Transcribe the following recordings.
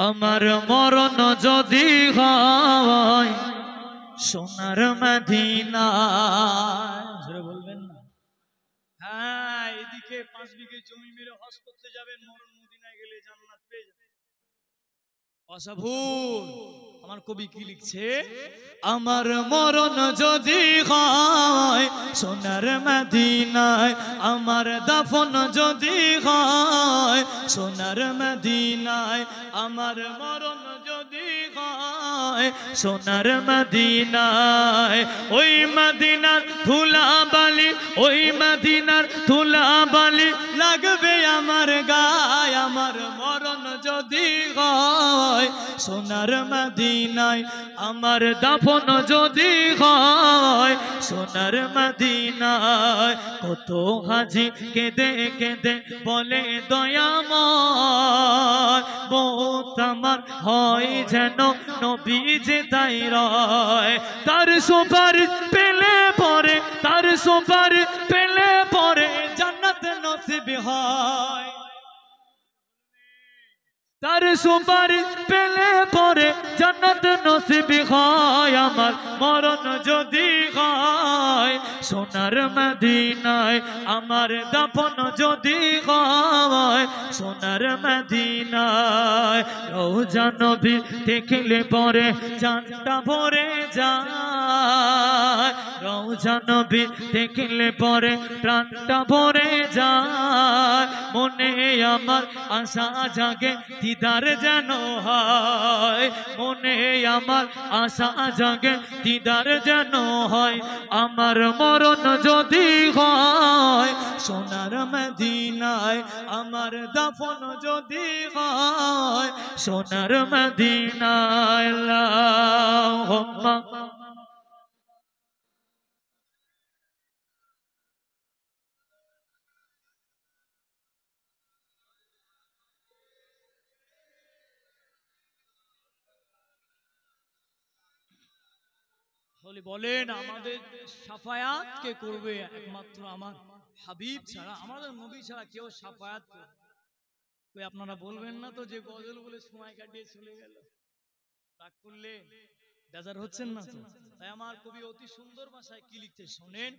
আমার মরণ যদি হয় সোনার মদিনা, জোরে বলবেন না? হ্যাঁ, এদিকে 5 বিঘে জমি মেরে হজ করতে যাবেন, মরণ মদিনায় গেলে জান্নাত পেয়ে যাবেন। অসাভূত আমার কবি কি লিখছে, আমার মরণ যদি হয় সোনার মদিনায়, আমার দাফন যদি হয় সোনার মদিনায়, আমার মরণ যদি হয় সোনার মদিনায়, ওই মদিনার ধুলা বালি, ওই মদিনার ধুলা বালি লাগবে আমার গায়, আমার মরণ যদি হয় সোনার মদিনায়, আমার দাফন যদি হয় সোনার মদিনায়। কত হাজি কেঁদে কেঁদে বলে দয়াময়, মওত আমার হয় যেন নবীজি তাই রয়, তার সুপারিশ পেলে পরে, তার সুপারিশ পেলে পরে জান্নাত নসিব হয়, তার সুপারিশ পেলে পরে জান্নাত নসিব হয়। আমার মরণ যদি হয় সোনার মদিনায়, আমার দাফন যদি হয় সোনার মদিনায়। রওজা নবী দেখলে পরে জানটা ভরে যায়, রওজা নবী দেখলে পরে প্রাণটা ভরে যায়, মনে আমার আশা জাগে দিদার যেন হয়, মনে আমার আশা জাগে দিদার যেন হয়। আমার মরণ যদি হয় সোনার মদিনায়, আমার দাফন যদি হয় সোনার মদিনায়। আল্লাহুম্মা বলেন, আমাদের শাফায়াত কে করবে? একমাত্র আমার হাবিব ছাড়া, আমাদের নবী ছাড়া কেউ শাফায়াত করবে? ওই আপনারা বলবেন না তো যে গজল বলে সময় কাটিয়ে চলে গেল, রাগ করলে বেজার হচ্ছেন না তো? তাই আমার কবি অতি সুন্দর ভাষায় কি লিখতে শোনেন,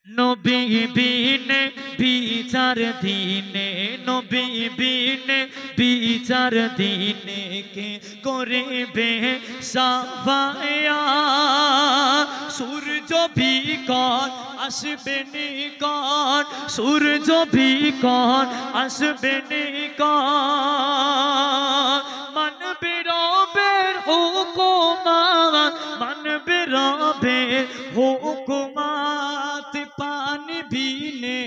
নবী বিনে বিচার দিনে, নবী বিনে বিচার দিনে কে করিবে সাফায়াত, সূর্য বিকট আসবে নিকট, সূর্য বিকট আসবে নিকট, মানবে রবের হুকুমাত, মানবে রবের হুকুমাত, পানি বিনে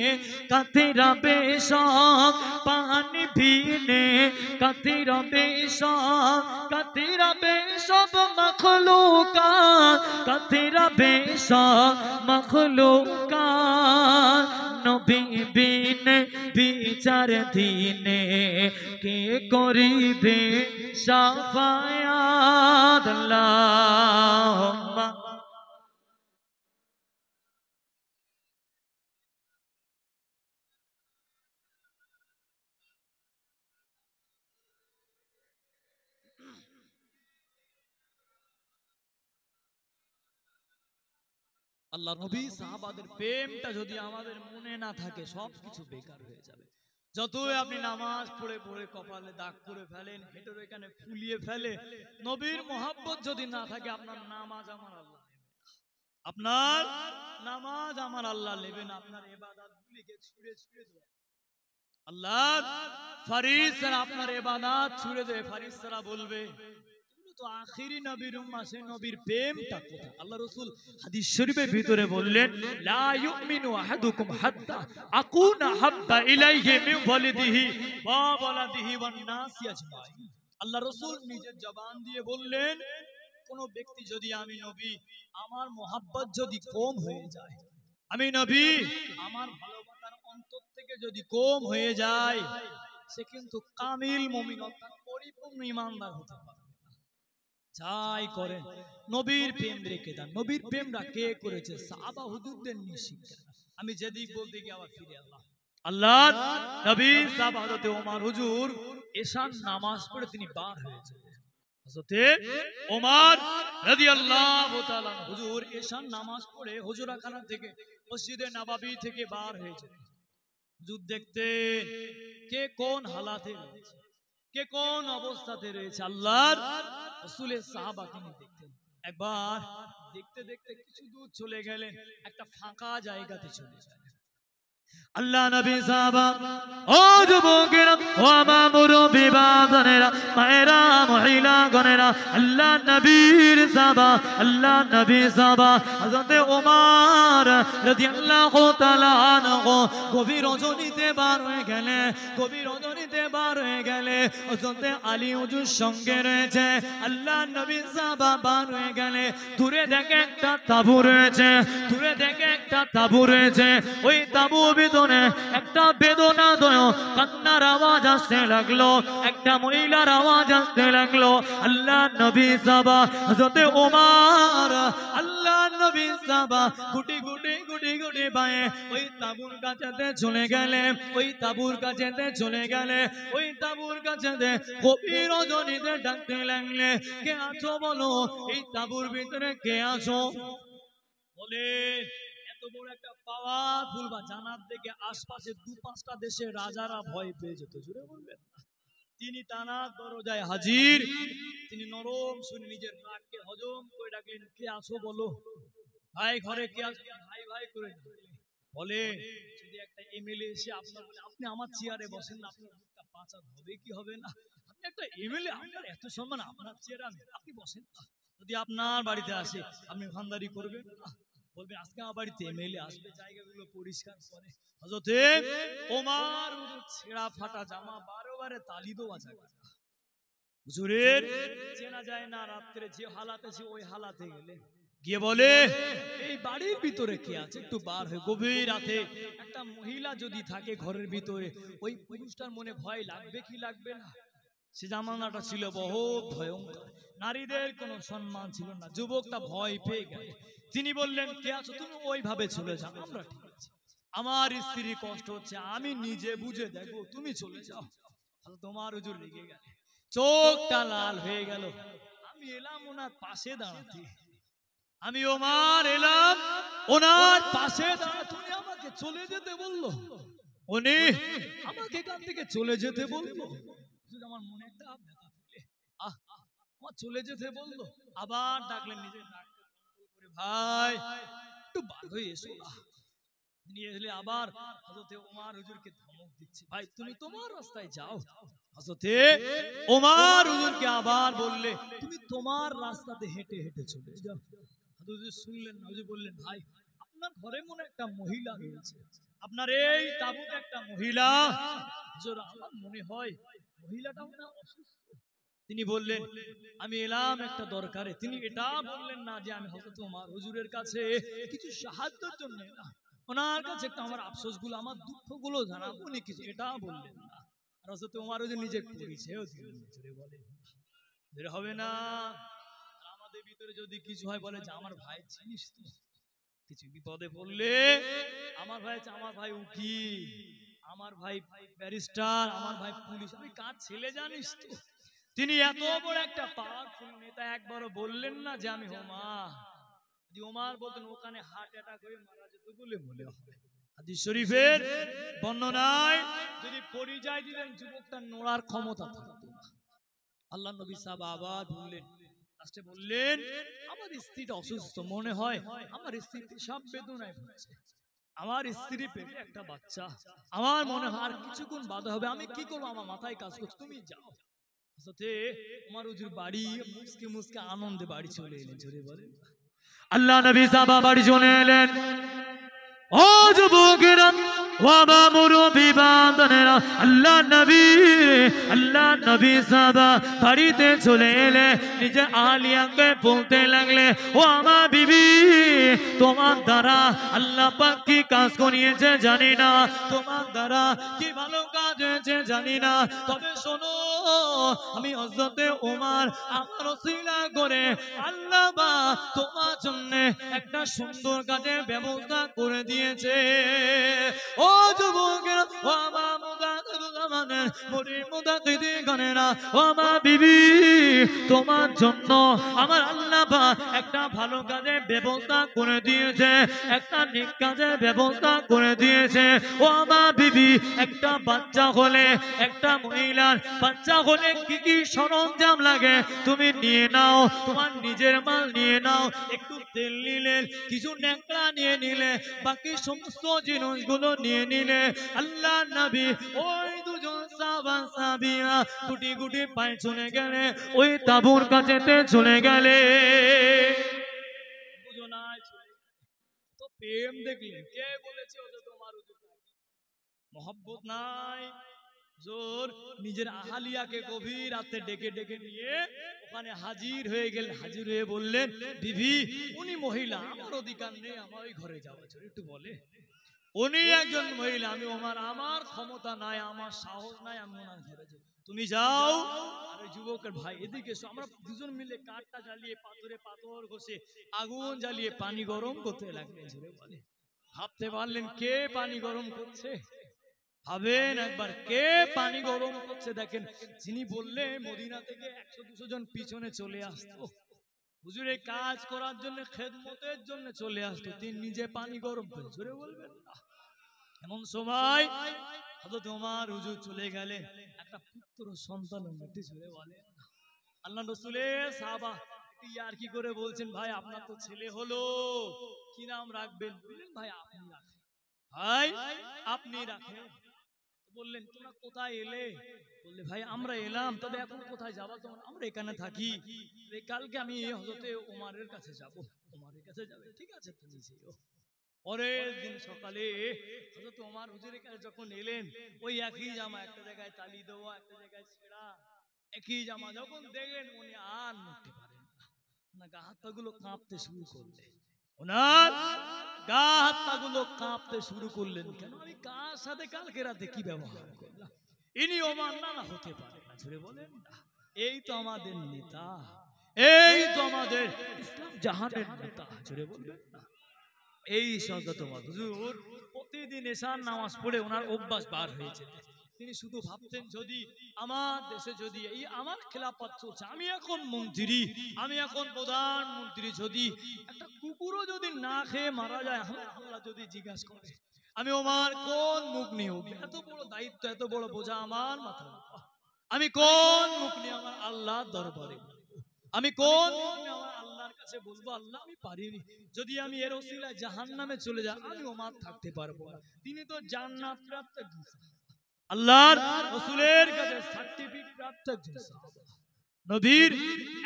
কাতেরা বেশক, পানি বিনে কাতেরা বেশক, কাতেরা বেশক মখলুকাত, কাতেরা বেশক মখলুকাত, নবী বিনে বিচার দিনে কে করিবে শাফায়াত। আল্লাহুম্মা আল্লাহ নবী সাহাবাদের প্রেমটা যদি আমাদের মনে না থাকে সবকিছু বেকার হয়ে যাবে। যতই আপনি নামাজ পড়ে পড়ে কপালে দাগ করে ফেলেন, হেঁটোর এখানে ফুলিয়ে ফেলে, নবীর মোহাব্বত যদি না থাকে আপনার নামাজ আমার আল্লাহ নেবে না, আপনার নামাজ আমার আল্লাহ নেবে না, আপনার ইবাদত গুলিকে ছুঁড়ে ছুঁড়ে দেবে। আল্লাহ ফারিস্তারা আপনার ইবাদত ছুঁড়ে দেবে, ফারিস্তারা বলবে তো আখিরি নবীর উম্মাহ, সেই নবীর প্রেমটা কোথায়? আল্লাহ রাসূল হাদিস শরীফের ভিতরে বললেন, লা ইউমিনু আহাদুকুম হাত্তা আকুনা হাব্বা ইলাইহি মিন ওয়ালিদিহি ওয়া ওয়ালাদিহি ওয়ান নাসি আজমাইন। আল্লাহ রাসূল নিজের জবান দিয়ে বললেন, কোন ব্যক্তি যদি আমি নবী আমার মোহাব্বত যদি কম হয়ে যায়, আমি নবী আমার ভালোবাসার অন্তর থেকে যদি কম হয়ে যায়, সে কিন্তু কামিল মুমিন অর্থাৎ পরিপূর্ণ ঈমানদার হতে পারে। যাই করেন নবীর প্রেম রেখে দেন। নবীর প্রেমটা কে করেছে? সাহাবা হুজুরদের নিয়ে শিক্ষা। আমি যেদিক বলতে গিয়ে আবার ফিরে আল্লাহ আল্লাহ নবী সাহাব হযরত ওমর হুজুর এশার নামাজ পড়ে তিনি বার হয়েছেন। হযরতে ওমর রাদিয়াল্লাহু তাআলা হুজুর এশার নামাজ পড়ে হুজুরাখানা থেকে মসজিদে নববী থেকে বার হয়েছেন। হুজুর দেখতেন কে কোন হালাতে রয়েছে, কে কোন অবস্থাতে রয়েছে। আল্লাহর রাসূলের সাহাবা তিনি দেখতেন। একবার দেখতে দেখতে কিছু দূর চলে গেলেন, একটা ফাঁকা জায়গাতে চলে গেলেন। আল্লাহ নবী সাহাবা ও যুবকেরা ও আমার মুরব্বি বাবানেরা মায়েরা মহিলা গণেরা, আল্লাহ নবীর সাহাবা, আল্লাহ নবী সাহাবা হযরত ওমর রাদিয়াল্লাহু তাআলা আনহু গভীর রজনীতে বার হয়ে গেলে, গভীর রজনীতে বার হয়ে গেলে হযরত আলী হুজুর সঙ্গে রয়েছে। আল্লাহ নবী সাহাবা বার হয়ে গেলে দূরে দেখে একটা তাঁবু রয়েছে, দূরে দেখে একটা তাঁবু রয়েছে। ওই তাঁবুর ভিতরে একটা বেদনাদায়ক কান্নার আওয়াজ আসতে লাগলো, একটা মহিলার আওয়াজ আসতে লাগলো। আল্লাহ নবী সাহাবা হযরত ওমর, আল্লাহ নবী সাহাবা গুটি গুটি গুটি গুটি পায়ে ওই তাঁবুর কাছেতে চলে গেলে, ওই তাঁবুর কাছেতে চলে গেলে, ওই তাঁবুর কাছেতে গভীর রজনীতে ডাকতে লাগলে, কে আছো বলো, এই তাঁবুর ভিতরে কে আছো? বলে এত বড় একটা পাওয়ারফুল বা জানার থেকে আশপাশে 2-5টা দেশের রাজারা ভয় পেয়ে যেত। জুড়ে বলবেন তিনি তানার দরজায় হাজির। তিনি নরম শুনে নিজের রাগকে হজম করে ডাকলেন, কে আছো বলো? ভাই ঘরে কে আছো? ভাই ভাই করে বলে যদি একটা এমএলএ এসে আপনার বলে আপনি আমার চেয়ারে বসেন না, আপনার মুখটা বাঁচা হবে কি হবে না? আপনি একটা এমএলএ, আপনার এত সম্মান, আপনার চেয়ারে আপনি বসেন না। যদি আপনার বাড়িতে আসে আপনি ভান্ডারি করবেন না, বলবে আজকে আমার বাড়িতে এমএলএ আসবে, জায়গাগুলো পরিষ্কার করে। হযরত ওমর ছেঁড়া ফাটা জামা 12 বারে তালি দেওয়া যায় হুজুরের চেনা যায় না। রাত্রে যে হালাতে ছিল ওই হালাতে গেলে গিয়ে বলে এই বাড়ির ভিতরে কে আছে? একটু বার হয়ে গভীর রাতে একটা মহিলা যদি থাকে ঘরের ভিতরে, ওই পুরুষটার মনে ভয় লাগবে কি লাগবে না? সে জামানাটা ছিল বহুত ভয়ঙ্কর, নারীদের কোনো সম্মান ছিল না। যুবকটা ভয় পেয়ে গেল। তিনি বললেন, কে আছো? তুমি ওইভাবে চলে যাও, আমরা ঠিক আছে। আমার স্ত্রী কষ্ট হচ্ছে, আমি নিজে বুঝে দেখবো, তুমি চলে যাও। তোমার হুজুর রেগে গেল, চোখটা লাল হয়ে গেল। আমি এলাম ওনার পাশে দাঁড়াতে, আমি ওমর এলাম ওনার পাশে দাঁড়াতে, উনি আমাকে চলে যেতে বললো, উনি আমাকে এখান থেকে চলে যেতে বললো। আমার মনে একটা ব্যথা ফেলে আমার চলে যেতে বললো। আবার ডাকলেন নিজের নাককে কন্ট্রোল করে, ভাই একটু বার হয়ে এসো না। নিয়ে এলে আবার হযরত ওমর হুজুরকে ধমক দিচ্ছে, ভাই তুমি তোমার রাস্তায় যাও। হযরত ওমর হুজুরকে আবার বললে, তুমি তোমার রাস্তাতে হেঁটে হেঁটে চলে যাও। হুজুর শুনলেন না, হুজুর বললেন, ভাই আপনার ঘরে মনে একটা মহিলা রয়েছে, আপনার এই তাঁবুতে একটা মহিলা, হুজুর আমার মনে হয় মহিলাটা মনে অসুস্থ। তিনি বললেন, আমি এলাম একটা দরকারে। তিনি এটা বললেন না যে আমি হযরত ওমর হুজুরের কাছে কিছু সাহায্যের জন্য এলাম, ওনার কাছে একটা আমার আফসোসগুলো, আমার দুঃখগুলো জানাবো, উনি কিছু এটা বললেন না। আর হযরত ওমর হুজুর নিজের পরিচয়ও দিলেন। জোরে বলেন জোরে হবে না? আমাদের ভিতরে যদি কিছু হয় বলে যে আমার ভাই চিনিস তো, কিছু বিপদে পড়লে আমার ভাই, আমার ভাই উকিল, আমার ভাই ব্যারিস্টার, আমার ভাই পুলিশ, আমি কার ছেলে জানিস তো। তিনি এত বড় একটা পাওয়ারফুল নেতা, একবারও বললেন না যে আমি ওমর। যদি ওমর বলতেন ওখানে হার্ট অ্যাটাক হয়ে মারা যেত বলে মনে হয়। হাদিস শরীফের বর্ণনায় যদি পরিচয় দিলেন যুবকটার নড়ার ক্ষমতা থাকতো না। আল্লাহ নবী সাহেব আবার বললেন, লাস্টে বললেন আমার স্ত্রীটা অসুস্থ, মনে হয় আমার স্ত্রী পেশাব বেদনায় ভুগছে, আমার স্ত্রী পেটে একটা বাচ্চা, আমার মনে হয় আর কিছুক্ষণ বাদে হবে, আমি কি করবো, আমার মাথায় কাজ করছে, তুমি যাও। সাথে ওমর হুজুর বাড়ি মুসকে মুসকে আনন্দে বাড়ি চলে এলেন। জোরে বলেন আল্লাহ নবী সাহাবা বাড়ি চলে এলেন। ও যুবকেরা ও বাবা মুরব্বি বাবানেরা, আল্লাহ নবী সাহাবা বাড়িতে চলে এলে নিজে আলিয়াকে বলতে লাগলে, ও আমার বিবি তোমার দ্বারা আল্লাহ পাক কি কাজ করিয়েছে জানি না, তোমার দ্বারা কি ভালো কাজ হয়েছে জানি না, তবে শোনো আমি হযরত ওমর আমার ওসিলা করে আল্লাহ পাক তোমার জন্য একটা সুন্দর কাজের ব্যবস্থা করে দিয়ে দিয়েছে। ও যুবকেরা, ও আমার মুজাহিদুজ্জামানের মুরিদ মুতাকিদিগণেরা, ও আমার বিবি, তোমার জন্য আমার আল্লাহ পাক একটা ভালো কাজের ব্যবস্থা করে দিয়েছে, একটা নেক কাজের ব্যবস্থা করে দিয়েছে। ও আমার বিবি, একটা বাচ্চা হলে, একটা মহিলার বাচ্চা হলে কি কি সরঞ্জাম লাগে তুমি নিয়ে নাও, তোমার নিজের মাল নিয়ে নাও, একটু তেল নিলে, কিছু ন্যাকড়া নিয়ে নিলে, বাকি সমস্ত জিনিসগুলো নিয়ে নিলে। আল্লাহ নবী ওই দুজন সাহাবা সাহাবিয়া গুটি গুটি পায়ে চলে গেলে, ওই তাঁবুর কাছেতে চলে গেলে। দুজনায় তো প্রেম দেখলেন, কে বলেছে ওটা তোমার মহব্বত নাই? জোর নিজের আহালিয়াকে গভীর রাতে ডেকে ডেকে নিয়ে ওখানে হাজির হয়ে গেলেন। হাজির হয়ে বললেন, বিবি, উনি মহিলা, আমার অধিকার নেই আমার ওই ঘরে যাওয়া। একটু বলে, উনি একজন মহিলা, আমি আমার ক্ষমতা নাই, আমার সাহস নাই, আমি ওনার ঘরে যাই, তুমি যাও। আর ওই যুবকের ভাই, এদিকে এসো, আমরা দুজন মিলে কাঠটা জ্বালিয়ে, পাথরে পাথর ঘষে, আগুন জ্বালিয়ে পানি গরম করতে লাগলেন। জোরে বলে, ভাবতে পারলেন কে পানি গরম করছে? ভাবেন একবার, কে পানি গরম করছে? দেখেন, যিনি বললে মদিনা থেকে 100-200 জন পিছনে চলে আসতো হুজুরের কাজ করার জন্য, খেদমতের জন্য চলে আসতো, তিনি নিজে পানি গরম করে। জোরে বলবেন না। এমন সময় হযরত ওমর হুজুর চলে গেলেন, একটা পুত্র সন্তান হতে। জোরে বলেন না। আল্লাহ রাসূলের সাহাবা ইয়ার কি করে বলছেন, ভাই আপনার তো ছেলে হলো, কি নাম রাখবেন? বললেন, ভাই আপনি রাখেন, ভাই আপনি রাখেন। বললেন, তোমরা কোথায় এলে? বললে, ভাই আমরা এলাম, তবে এখন কোথায় যাবা তোমরা? আমরা এখানে থাকি, কালকে আমি হযরতে ওমরের কাছে যাব। ওমরের কাছে যাবে? ঠিক আছে, তুমি যেও। পরের দিন সকালে হযরত ওমর হুজুরের কাছে যখন এলেন, ওই একই জামা, একটা জায়গায় তালি দেওয়া, একটা জায়গায় ছেঁড়া, একই জামা যখন দেখলেন, উনি আর নড়তে পারেন না, গা হাত পাগুলো কাঁপতে শুরু করলেন। ওনার গা হাত পাগুলো কাঁপতে শুরু করলেন। কেন? আমি কার সাথে কালকে রাতে কি ব্যবহার করলাম? ইনি ওমর না হতে পারে না। জোরে বলেন না। এই তো আমাদের নেতা, এই তো আমাদের ইসলাম জাহানের নেতা। জোরে বলবেন না। এই হযরত ওমর হুজুর প্রতিদিন এশার নামাজ পড়ে ওনার অভ্যাস বার হয়েছে। তিনি শুধু ভাবতেন, যদি আমার দেশে, যদি এই আমার খেলাফত চলছে, আমি এখন মন্ত্রী, আমি এখন প্রধানমন্ত্রী, যদি একটা কুকুরও যদি না খেয়ে মারা যায়, আল্লাহ যদি জিজ্ঞাসা করে, আমি ওমর কোন মুখ নিয়ে উঠবে? এত বড় দায়িত্ব, এত বড় বোঝা আমার মাথায়, আমি কোন মুখ নিয়ে আমার আল্লাহ দরবারে, আমি কোন মুখ নিয়ে আমার আল্লাহর কাছে বলবো, আল্লাহ আমি পারিনি, যদি আমি এর ওসিলায় জাহান্নামে চলে যাই, আমি ওমর থাকতে পারবো না। তিনি তো জান্নাত প্রাপ্ত একজন আল্লাহর রাসূলের কাছে সার্টিফিকেট প্রাপ্ত একজন সাহাবা, নবীর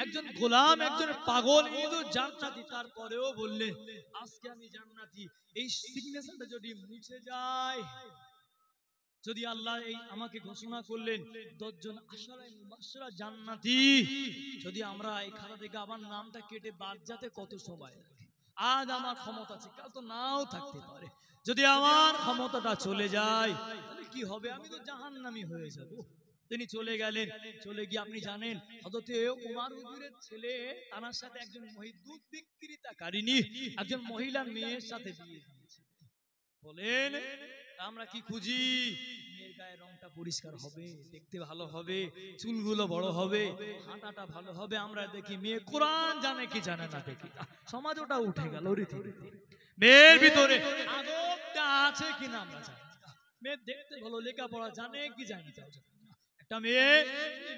একজন গোলাম, একজন পাগল, এই তো জান্নাতি। তারপরেও বললেন, আজকে আমি জান্নাতি, এই সিগনেচারটা যদি মুছে যায়, যদি আল্লাহ এই আমাকে ঘোষণা করলেন 10 জন আশারায়ে মুবাশশিরা জান্নাতি, যদি আমরা এখান থেকে আবার নামটা কেটে বাদ যেতে কত সময় লাগে? আজ আমার ক্ষমতা আছে, কাল তো নাও থাকতে পারে। যদি আমার ক্ষমতাটা চলে যায়, তাহলে কি হবে? আমি তো জাহান্নামী হয়ে যাব। তিনি চলে গেলেন। চলে গিয়ে আপনি জানেন, হযরতে ওমর হুজুরের ছেলে, তার সাথে একজন দুধ বিক্রেতাকারিনী, একজন মহিলার মেয়ের সাথে বিয়ে দিয়েছে। বলেন, আমরা কি খুঁজি? মেয়ের গায়ের রংটা পরিষ্কার হবে, দেখতে ভালো হবে, চুলগুলো বড় হবে, হাঁটাটা ভালো হবে। আমরা দেখি মেয়ে কোরআন জানে কি জানে না, দেখি সমাজ ওটা উঠে গেল। রীতিনীতি মেয়ের ভিতরে আদবটা আছে কিনা আমরা জানি না। মেয়ে দেখতে ভালো, লেখাপড়া জানে কি জানে না। একটা মেয়ে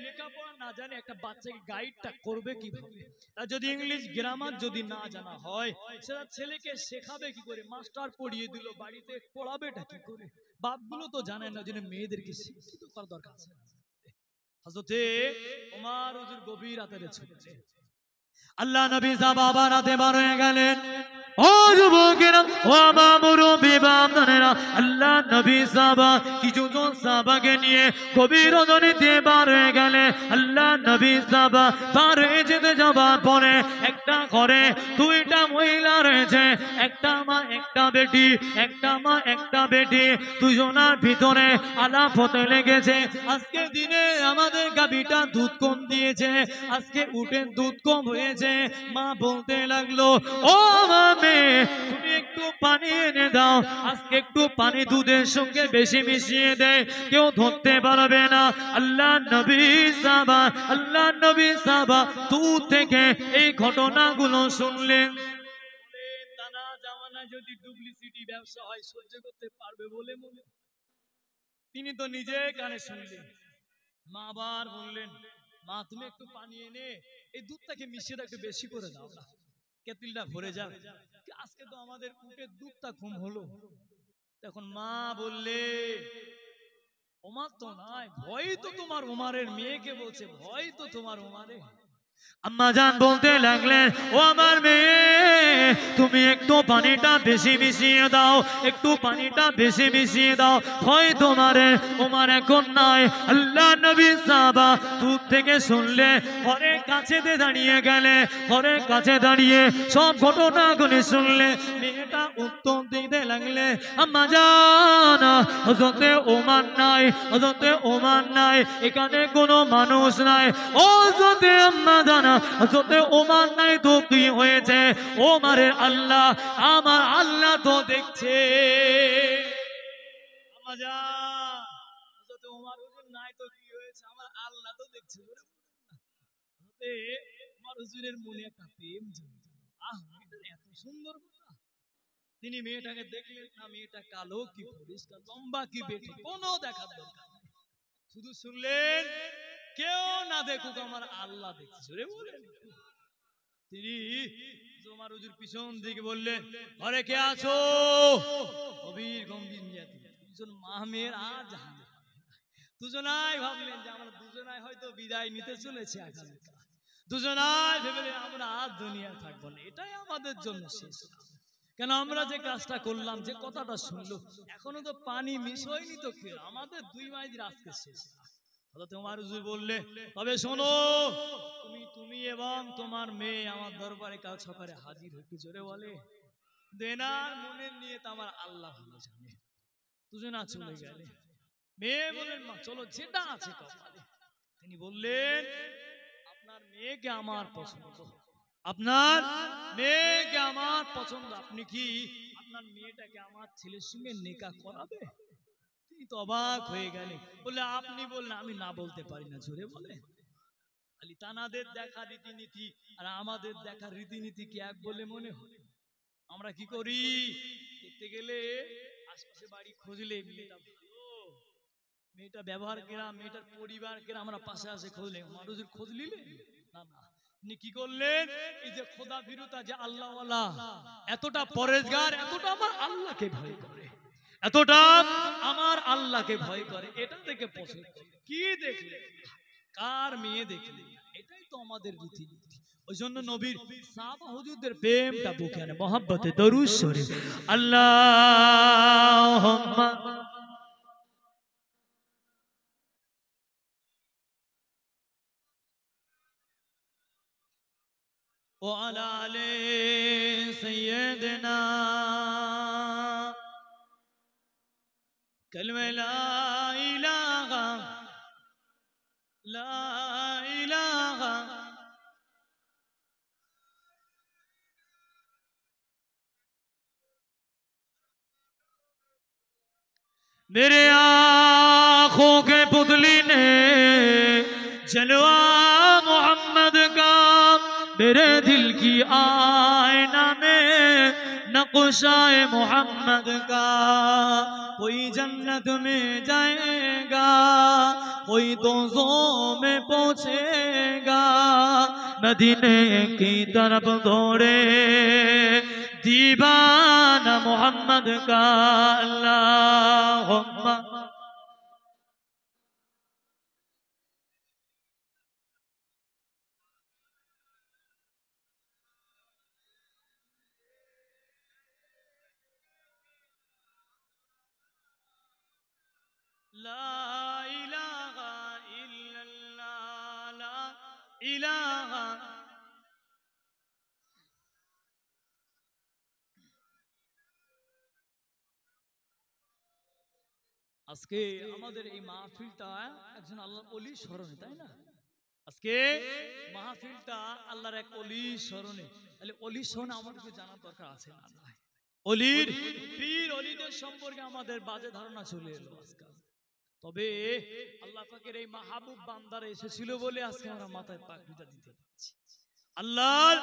লেখাপড়া না জানে, একটা বাচ্চাকে গাইডটা করবে কিভাবে? তার যদি ইংলিশ গ্রামার যদি না জানা হয়, সেটা ছেলেকে শেখাবে কি করে? মাস্টার পড়িয়ে দিল, বাড়িতে পড়াবেটা কি করে? বাপগুলো তো জানে না, জন্য মেয়েদেরকে শিক্ষিত করার দরকার আছে। হযরতে ওমর হুজুর গভীর রাতে ছুটলেন। আল্লাহ নবী সাহাবা রাতে বার হয়ে গেলেন। ও যুবকেরা, ও আমার মুরব্বি বাপদানেরা, আল্লাহ নবী সাহাবা কিছু জন সাহাবাকে নিয়ে গভীর রজনীতে বার হয়ে গেলে। আল্লাহ নবী সাহাবা বার হয়ে যেতে যাবার পরে একটা ঘরে 2টা মহিলা রয়েছে, একটা মা একটা বেটি, একটা মা একটা বেটি, দুজনার ভিতরে আলাপ হতে লেগেছে। আজকে দিনে আমাদের গাভীটা দুধ কম দিয়েছে, আজকে উটের দুধ কম হয়ে হয়েছে। মা বলতে লাগলো, ও মেয়ে, তুমি একটু পানি এনে দাও, আজকে একটু পানি দুধের সঙ্গে বেশি মিশিয়ে দেয়, কেউ ধরতে পারবে না। আল্লাহ নবী সাহাবা দূর থেকে এই ঘটনাগুলো শুনলেন। তানা জামানা যদি ডুপ্লিসিটি ব্যবসা হয় সহ্য করতে পারবে বলে মনে হয়? তিনি তো নিজে কানে শুনলেন। মা আবার বললেন, মা তুমি একটু পানি এনে এই দুধটাকে মিশিয়ে একটু বেশি করে দাও না, কেতিলটা ভরে যাবে। আজকে তো আমাদের উটের দুধটা কম হলো। তখন মা বললে, ওমার তো নাই, ভয় তো তোমার ওমারের মেয়েকে বলছে, ভয় তো তোমার ওমারে। আম্মা জান বলতে লাগলেন, ও আমার মেয়ে, তুমি একটু পানিটা বেশি মিশিয়ে দাও, একটু পানিটা বেশি মিশিয়ে দাও, ভয় তোমারে ওমার এখন নাই। আল্লাহ নবী সাহাবা দূর থেকে শুনলে ঘরের কাছে দাঁড়িয়ে গেলে, ঘরের কাছে দাঁড়িয়ে সব ঘটনাগুলি শুনলে। মেয়েটা উত্তর দিতে লাগলে, আম্মা জান, হযরতে ওমর নাই, হযরতে ওমর নাই, এখানে কোনো মানুষ নাই। ও হযরতে আম্মা জান, হযরতে ওমর নাই তো কি হয়েছে? ওমরের আল্লাহ, আমার আল্লাহ তো দেখছে। আম্মা জান, হযরতে ওমর হুজুর নাই তো কি হয়েছে? আমার আল্লাহ তো দেখছে। হযরতে ওমর হুজুরের মনে একটা প্রেম জমে গেল। মেয়েটা এত সুন্দর। তিনি মেয়েটাকে দেখলেন না, মেয়েটা কালো কি পরিষ্কার, লম্বা কি বেটে, কোনো দেখার দরকার নেই। শুধু শুনলেন, কেউ না দেখুক, আমার আল্লাহ দেখছে রে বলেন। তিনি তোমার হুজুর পিছন দিকে বললেন, ঘরে কে আছো? কবির গম্ভীর নিয়াতি দুজন মা মেয়ের আর জাহান। দুজনাই ভাবলেন যে আমরা দুজনাই হয়তো বিদায় নিতে চলেছি আগামীকাল। দুজনাই ভেবেলেন আমরা আর দুনিয়ায় থাকবো না, এটাই আমাদের জন্য শেষ। কেন আমরা যে কাজটা করলাম, যে কথাটা শুনলো, এখনো তো পানি মিশ হয়নি, তো কি আমাদের 2 মাস আজকে শেষ। তোমার হুজুর বললে, তবে শোনো, তুমি এবং তোমার মেয়ে আমার দরবারে কাল সকালে হাজির হতে। জোরে বলে, দেনার মনের নিয়ে তো আমার আল্লাহ ভালো জানে। দুজনা চলে গেলে। মেয়ে বললেন, মা চলো, যেটা আছে কপালে। তিনি বললেন, আপনার মেয়েকে আমার পছন্দ, আপনার মেয়েকে আমার পছন্দ, আপনি কি আপনার মেয়েটাকে আমার ছেলের সঙ্গে নিকাহ করাবে? তিনি তো অবাক হয়ে গেলেন। বলে, আপনি বললেন, আমি না বলতে পারি না। জোরে বলে, খালি তানাদের দেখা রীতিনীতি আর আমাদের দেখা রীতিনীতি কি এক বলে মনে হয়? আমরা কি করি, দেখতে গেলে আশপাশে বাড়ি খুঁজলে মেয়েটা ভালো, মেয়েটা ব্যবহার কেরা, মেয়েটার পরিবার কেরা, আমরা পাশে আসে খুঁজলে, মানুষের খোঁজ নিলে না। আপনি কি করলেন? এই যে খোদা বিরুতা, যে আল্লাহওয়ালা, এতটা পরেজগার, এতটা আমার আল্লাহকে ভয় করে, এতটা আমার আল্লাহকে ভয় করে, এটা দেখে পছন্দ। কি দেখলে, কার মেয়ে দেখলে, এটাই তো আমাদের রীতিনীতি। ওই জন্য নবীর সাহাবা হুজুরদের প্রেমটা বুকে আনে, মহব্বতে দরুদ শরীফ। আল্লাহুম্মা وعلى آل سيدنا كلمة لا إله لا إله मेरे आँखों के पुतली ने जलवा मोहम्मद का, मेरे दिल की आईना में नक्शाए मोहम्मद का। कोई जन्नत में जाएगा, कोई दोज़ों में पहुंचेगा, मदीने की तरफ दौड़े दीवाना मोहम्मद का। अल्लाहुम्मा ला इलाहा इल्लल्लाह ला इलाहा। আজকে আমাদের এই মাহফিলটা একজন আল্লাহর ওলির স্মরণে, তাই না? আজকে মাহফিলটা আল্লাহর এক অলির স্মরণে, তাহলে অলির স্মরণে আমাদেরকে জানার দরকার আছে না? নাই। অলির পীর অলিদের সম্পর্কে আমাদের বাজে ধারণা চলে এলো আজকাল। তবে আল্লাহ পাকের এই মাহবুব বান্দারা এসেছিল বলে আজকে আমরা মাথায় পাগড়িটা দিতে পারছি। আল্লাহর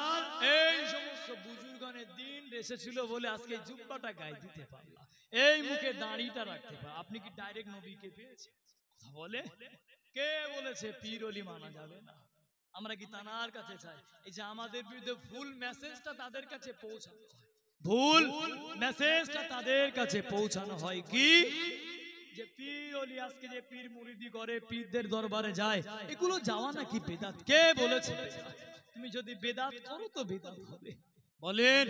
এই সমস্ত বুজুর্গানের দিন এসেছিল বলে আজকে এই জুব্বাটা গায়ে দিতে পারলাম, এই মুখে দাড়িটা রাখতে পারলাম। আপনি কি ডাইরেক্ট নবীকে পেয়েছেন? কথা বলে কে বলেছে পীর অলি মানা যাবে না? আমরা কি তানার কাছে চাই? এই যে আমাদের বিরুদ্ধে ভুল মেসেজটা তাদের কাছে পৌঁছানো হয়, ভুল মেসেজটা তাদের কাছে পৌঁছানো হয় কি যে পীর অলি আজকে যে পীর মুরিদি করে, পীরদের দরবারে যায়, এগুলো যাওয়া নাকি বেদাত? কে বলেছে? তুমি যদি বেদাত করো তো বেদাত হবে। বলেন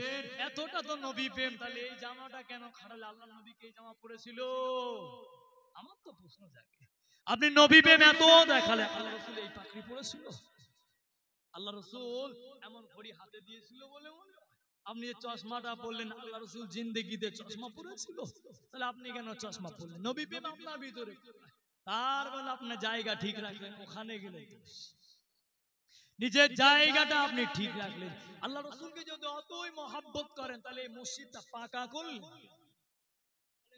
এতটা তো নবী প্রেম, তাহলে এই জামাটা কেন খাড়ালে? আল্লাহ নবীকে এই জামা পরেছিল? আমার তো প্রশ্ন জাগে, আপনি নবী প্রেম এত দেখালে, আল্লাহ রাসূল এই পাগড়ি পরেছিল? আল্লাহ রাসূল এমন ঘড়ি হাতে দিয়েছিল বলে মনে হয়? আপনি যে চশমাটা পরলেন, আল্লাহ রাসূল জিন্দেগিতে চশমা পরেছিল? তাহলে আপনি কেন চশমা পরলেন? নবী প্রেম আপনার ভিতরে, তার বেলা আপনার জায়গা ঠিক রাখলেন, ওখানে গেলেন নিজের জায়গাটা আপনি ঠিক রাখলেন। আল্লাহ রাসূলকে যদি অতই মহব্বত করেন, তাহলে এই মসজিদটা পাকা করলেন?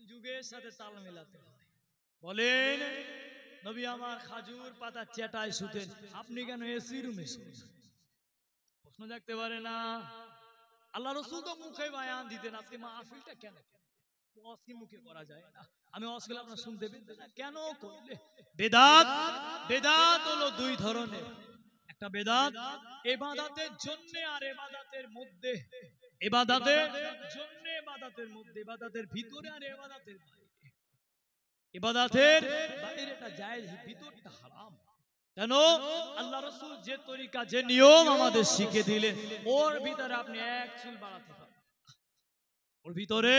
যুগের সাথে তাল মেলাতে হয়। বলেন নবী আমার খাজুর পাতা চেটায় শুতেন, আপনি কেন এসি রুমে শুতেন? প্রশ্ন জাগতে পারে না? আল্লাহ রাসূল তো মুখে বায়ান দিতেন, আজকে মাহফিলটা কেন মুখে করা যায় না? আমি অসগুলো আপনার শুনতে পেতেন না কেন করলে? বেদাত, বেদাত হলো দুই ধরনের। একটা বেদাত ইবাদতের জন্য আর ইবাদতের মধ্যে, ইবাদতের জন্য ইবাদতের মধ্যে, ইবাদতের ভিতরে আর ইবাদতের বাইরে। ইবাদতের বাইরেটা জায়েজ, ভিতরটা হারাম। কেন? আল্লাহ রাসূল যে তরিকা যে নিয়ম আমাদের শিখিয়ে দিলেন, ওর ভিতরে আপনি এক চুল বাড়াতে পারবেন, ওর ভিতরে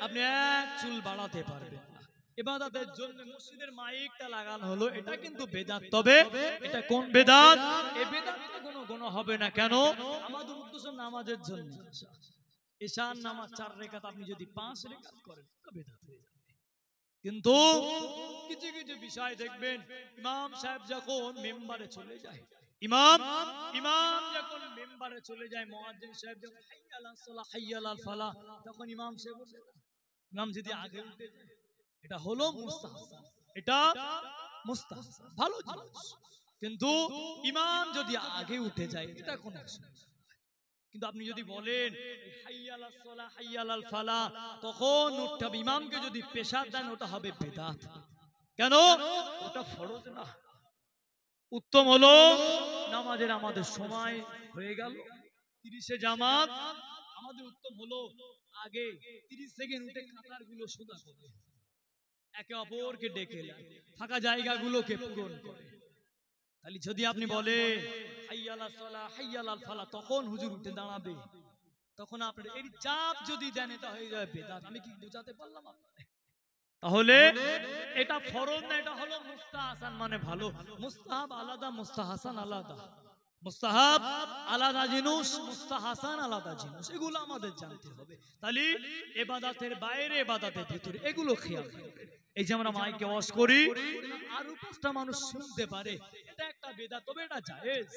আপনি এক চুল বাড়াতে পারবেন না। ইবাদতের জন্য মসজিদের মাইকটা লাগানো হলো, এটা কিন্তু বেদাত। তবে এটা কোন বেদাত? এই বেদাতটা কোনো গুনাহ হবে না। কেন? আমাদের উদ্দেশ্য নামাজের জন্য। ঈশার নামাজ 4 রাকাত আপনি যদি 5 রাকাত করেন, এটা বেদাত হয়ে যাবে। কিন্তু কিছু কিছু বিষয় দেখবেন, ইমাম সাহেব যখন মেম্বারে চলে যায়, ইমাম যখন মেম্বারে চলে যায়, মুয়াজ্জিন সাহেব যখন হাইয়া আলাস সালাহ হাইয়া আলাল ফালাহ, তখন ইমাম সাহেব, ইমাম যদি আগে উঠে যায়, এটা হলো মুস্তাহাব, এটা মুস্তাহাব, ভালো জিনিস। কিন্তু ইমাম যদি আগে উঠে যায়, এটা কোন অসুবিধা। কিন্তু আপনি যদি বলেন হাইয়া আলাস সালাহ হাইয়া আলাল ফালাহ, তখন উঠতে হবে। ইমামকে যদি পেশার দেন, ওটা হবে বেদাত। কেন? ওটা ফরজ না। উত্তম হলো নামাজের আমাদের সময় হয়ে গেল, 30-এ জামাত, আমাদের উত্তম হলো আগে 30 সেকেন্ড উঠে কাতারগুলো সোজা করে একে অপরকে ডেকে নেয়, ফাঁকা জায়গাগুলোকে পূরণ করে। তাহলে যদি আপনি বলেন হাইয়া আলাস সালাহ হাইয়া আলাল ফালাহ, তখন হুজুর উঠে দাঁড়াবে, তখন আপনার এই চাপ যদি দেন, এটা হয়ে যাবে বেদাত। আমি কি বোঝাতে পারলাম আপনাকে? তাহলে এটা ফরজ না, এটা হলো মুস্তাহাসান, মানে ভালো। মুস্তাহাব আলাদা, মুস্তাহাসান আলাদা। মুস্তাহাব আলাদা জিনিস, মুস্তাহাসান আলাদা জিনিস, এগুলো আমাদের জানতে হবে। তাহলে ইবাদতের বাইরে ইবাদতের ভিতরে এগুলো খেয়াল রাখবেন। এই যে আমরা মাইকে ওয়াজ করি, আরো 5টা মানুষ শুনতে পারে, এটা একটা বেদাত, তবে এটা জায়েজ।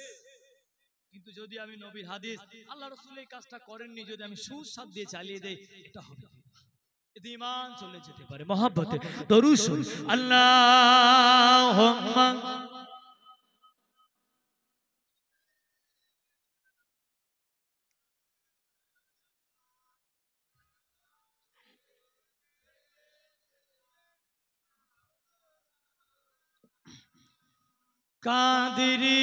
কিন্তু যদি আমি নবীর হাদিস, আল্লাহ রাসূল এই কাজটা করেননি, যদি আমি সুসাদ দিয়ে চালিয়ে দেই, এটা হবে এতে ঈমান চলে যেতে পারে। মহব্বতে দরুদ শরীফ আল্লাহুম্মা কাদেরি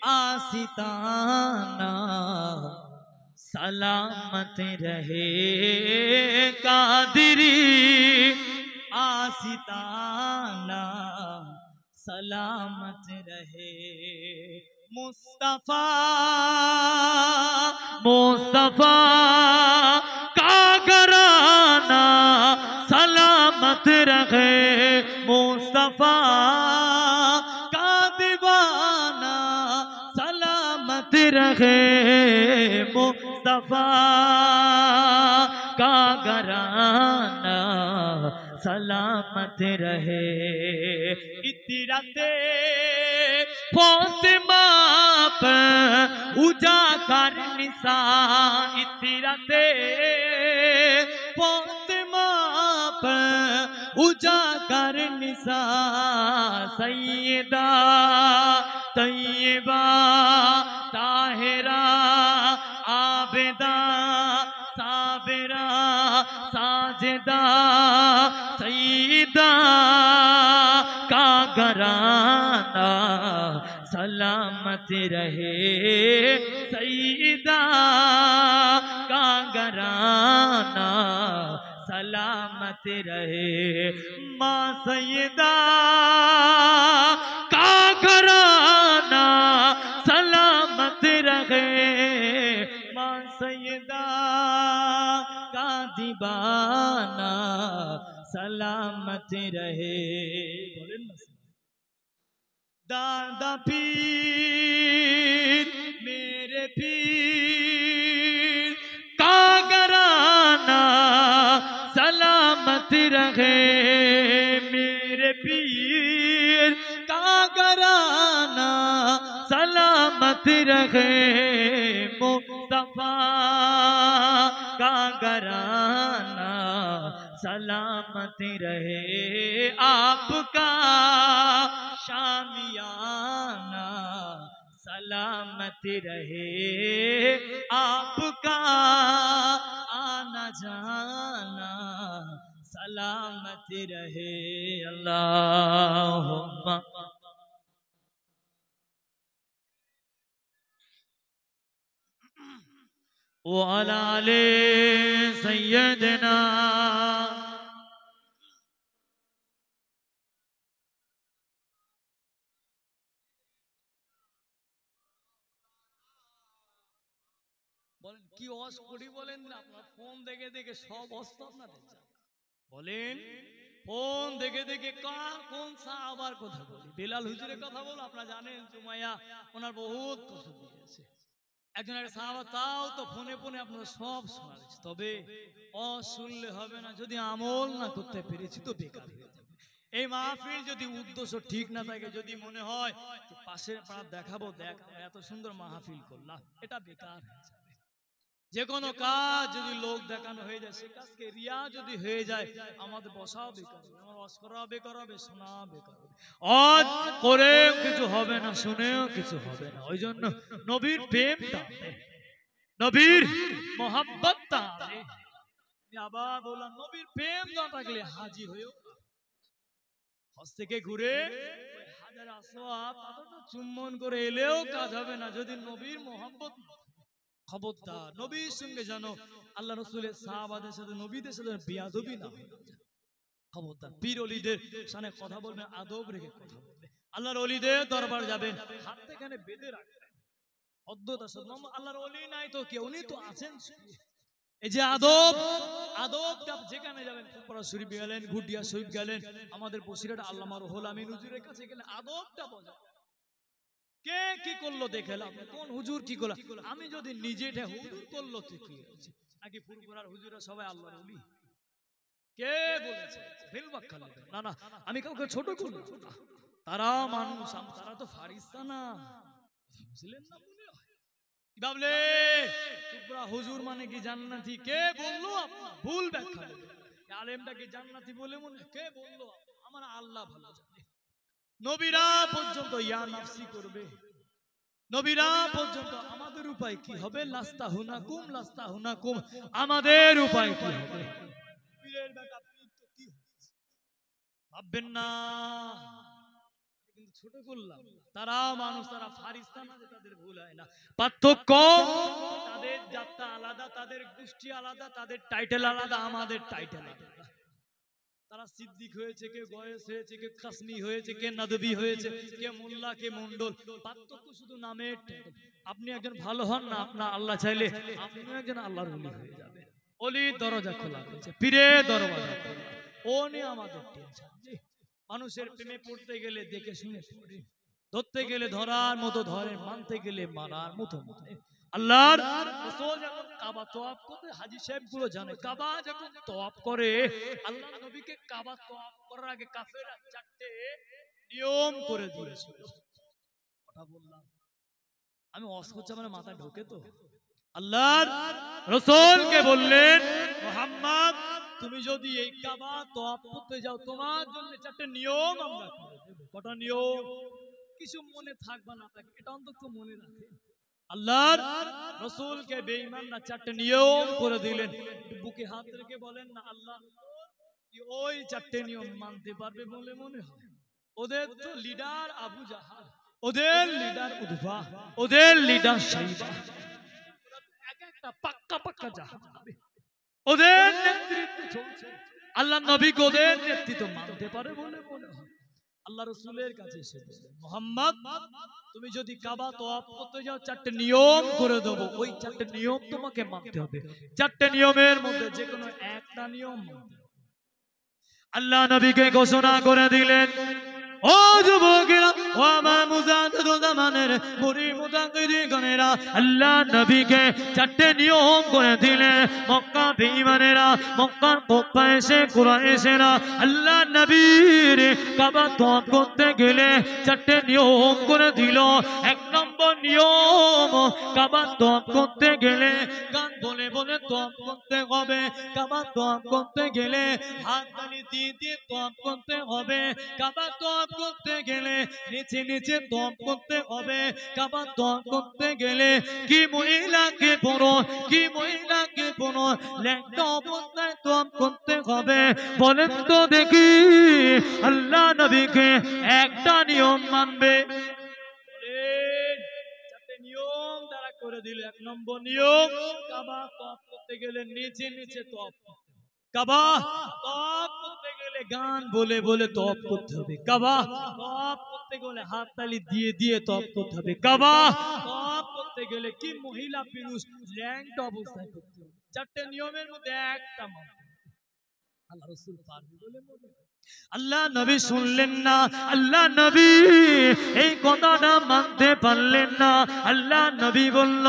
आसिताना सलामत रहे, कादरी आसिताना सलामत रहे, मुस्तफा मुस्तफा का घराना सलामत रहे, मुस्तफा का दीवाना सलामत रहे, मुस्तफा का घराना सलामत रहे। इतराते फातिमा पर उजागर निशान, इतराते फातिमा पर उजागर निशान। सैयदा तैयबा ताहिरा आबिदा साबिरा साजिदा सईदा का घराना सलामत रहे। सईदा का घराना सलामत रहे। माँ सईदा का घराना सलामत रहे। माँ सईदा का दीवाना सलामत रहे। दादा पीर मेरे पीर का घराना सलामत रहे। मेरे पीर का घराना सलामत रहे। मुस्तफा का घराना सलामत रहे। आपका शामियाना सलामत रहे। आपका आना जाना सलामत रहे। अल्लाहुम्मा व अला आले सय्यदना। বলেন কি ওয়াজ করি বলেন না, আপনার ফোন দেখে দেখে সব অস্ত আপনাদের বলেন। ফোন দেখে দেখে কার কোন সাহাবার কথা বলি, বেলাল হুজুরের কথা বলো। আপনারা জানেন সুমাইয়া ওনার বহুত কথা দিয়েছে একজন একটা সাহাবা, তাও তো ফোনে ফোনে আপনারা সব শোনাচ্ছি। তবে শুনলে হবে না, যদি আমল না করতে পেরেছি তো বেকার হয়ে যাবে। এই মাহফিল যদি উদ্দেশ্য ঠিক না থাকে, যদি মনে হয় পাশের পাড়া দেখাবো, দেখ এত সুন্দর মাহফিল করলাম, এটা বেকার হয়ে যাবে। যে কোনো কাজ যদি লোক দেখানো হয়ে যায়, সে কাজকে রিয়া যদি হয়ে যায়, আমাদের বসাও বেকার হবে, আমার ওয়াজ করা বেকার হবে, শোনা বেকার হবে। আজ করেও কিছু হবে না, শুনেও কিছু হবে না। ওই জন্য নবীর প্রেমটা, নবীর মোহাব্বতটা, আবার বললাম নবীর প্রেম না থাকলে হাজির হয়েও হজ থেকে ঘুরে হাজার আসওয়াব পাথরটা চুম্বন করে এলেও কাজ হবে না, যদি নবীর মোহাব্বত। খবরদার নবীর সঙ্গে জানো আল্লাহ রসুলের সাহাবাদের সাথে নবীদের সাথে বেয়াদবি না হয়। খবরদার পীর ওলিদের সামনে কথা বলবেন, আদব রেখে কথা বলবেন। আল্লাহর ওলিদের দরবার যাবেন, হাত এখানে বেঁধে রাখবেন, অদ্ভুত আল্লাহর ওলি নাই তো কে, উনি তো আছেন। এই যে আদব, আদবটা যেখানে যাবেন, ফুলপাড়া শরীফ গেলেন, গুডিয়া শরীফ গেলেন, আমাদের বসিরহাট আল্লামা রুহুল আমিন হুজুরের কাছে গেলে আদবটা বজায়। কে কি করলো দেখলাম, কোন হুজুর কি করলো, আমি যদি নিজে হুজুর করলো তো কি হয়েছে, নাকি ফুলপাড়ার হুজুরা সবাই আল্লাহর ওলি? কে বলেছে? না না, আমি কাউকে ছোট করব না, তারা মানুষ, তারা তো ফারিস্তা না, বুঝলেন না? মনে হয় ভাবলে হুজুর মানে কি জান্নাতি? কে বললো? ভুল ব্যাখ্যা। আলেমটা কি জান্নাতি বলে মনে? কে বললো? আমার আল্লাহ ভালো জানে। নবীরা পর্যন্ত ইয়া নাফসি করবে, নবীরা পর্যন্ত আমাদের উপায় কি হবে? লাস্তা হুনাকুম, লাস্তা হুনাকুম, আমাদের উপায় কি হবে? পীরের বেটা পীর তো কি ভাববেন না, ছোট করলাম, তারা মানুষ, তারা ফারিস্তা না যে তাদের ভুল হয় না। পার্থক্য তাদের জাতটা আলাদা, তাদের গোষ্ঠী আলাদা, তাদের টাইটেল আলাদা, আমাদের টাইটেল আলাদা। তারা সিদ্দিক হয়েছে, কে গয়েস হয়েছে, কে কাসমি হয়েছে, কে নদভী হয়েছে, কে মোল্লা, কে মন্ডল। পার্থক্য শুধু নামের টাইটেল। আপনি একজন ভালো হন না, আপনার আল্লাহ চাইলে আপনিও একজন আল্লাহর ওলি হয়ে যাবে। ওলির দরজা খোলা হয়েছে, পীরের দরজা খোলা। ও নিয়ে আমাদের টেনশন। মানুষের প্রেমে পড়তে গেলে দেখে শুনে পড়ে, ধরতে গেলে ধরার মতো ধরে, মানতে গেলে মানার মতো মানে। আল্লাহর রাসূল যখন কাবা তওয়াফ করতে, হাজী সাহেব গুলো জানে কাবা যখন তওয়াফ করে, আল্লাহ নবীকে কাবা তওয়াফ করার আগে কাফেররা চারটে নিয়ম করে দিয়েছিল। কথা বললাম আমি অস্কোচ আমার মাথায় ঢোকে তো। আল্লাহর রাসূলকে বললেন, মুহাম্মদ তুমি যদি এই কাবা তওয়াফ করতে যাও, তোমার জন্য চারটে নিয়ম আমরা করে দেব। কটা নিয়ম? কিছু মনে থাকবে না থাকে, এটা অন্তত মনে রাখে। আল্লাহর রাসূলকে বেঈমানরা চারটে নিয়ম করে দিলেন। বুকে হাত রেখে বলেন না, আল্লাহ কি ওই চারটে নিয়ম মানতে পারবে বলে মনে হয়? ওদের তো লিডার আবু জাহাল, ওদের লিডার উতবা, ওদের লিডার শাইবা, এক একটা পাক্কা পাক্কা জাহান্নামী, ওদের নেতৃত্বে চলছে। আল্লাহ নবী ওদের নেতৃত্ব মানতে পারে বলে মনে হয়? আল্লাহ রাসূলের কাছে এসে বললেন, মুহাম্মদ তুমি যদি কাবা তওয়াফ করতে যাও, চারটে নিয়ম করে দেব, ওই চারটে নিয়ম তোমাকে মানতে হবে। চারটে নিয়মের মধ্যে যে কোনো একটা নিয়ম মানতে হবে। আল্লাহ নবীকে ঘোষণা করে দিলেন, ও যুবকেরা, ও আমার মুজাহিদ জামানের মুরি মুতাকিদিনেরা, আল্লাহ নবীকে চারটে নিয়ম করে দিলেন। মক্কা বেঈমানেরা, মক্কার কুফারে কুরাইশেরা আল্লাহ নবীর কাবা তওয়াফ করতে গেলে চারটে নিয়ম করে দিল। এক নম্বর নিয়ম, কাবা তওয়াফ করতে গেলে গান বলে বলে তওয়াফ করতে হবে। কাবা তওয়াফ করতে গেলে হাত তালি দিয়ে দিয়ে তওয়াফ করতে হবে। কাবা তওয়াফ করতে গেলে নিচে নিচে তওয়াফ করতে হবে। কাবা তওয়াফ করতে গেলে কি মহিলাকে পুরো, কি মহিলাকে পুরো ল্যাংটা অবস্থায় তওয়াফ করতে হবে বলেন তো দেখি। আল্লাহ নবীকে একটা নিয়ম মানবে, চারটে নিয়ম তারা করে দিল। এক নম্বর নিয়ম, কাবা তওয়াফ করতে গেলে নিচে নিচে তওয়াফ, কাবা তওয়াফ করতে গেলে গান বলে বলে তওয়াফ করতে হবে। কাবা তওয়াফ করতে গেলে হাত তালি দিয়ে দিয়ে তওয়াফ করতে হবে। কাবা তওয়াফ করতে গেলে কি মহিলা পুরুষ ল্যাংটা অবস্থায় করতে হবে। চারটে নিয়মের মধ্যে একটা মানতে হবে। আল্লাহ রাসূল পারবে বলে মনে হয়? আল্লাহ নবী শুনলেন না, আল্লাহ নবী এই কথাটা মানতে পারলেন না। আল্লাহ নবী বলল,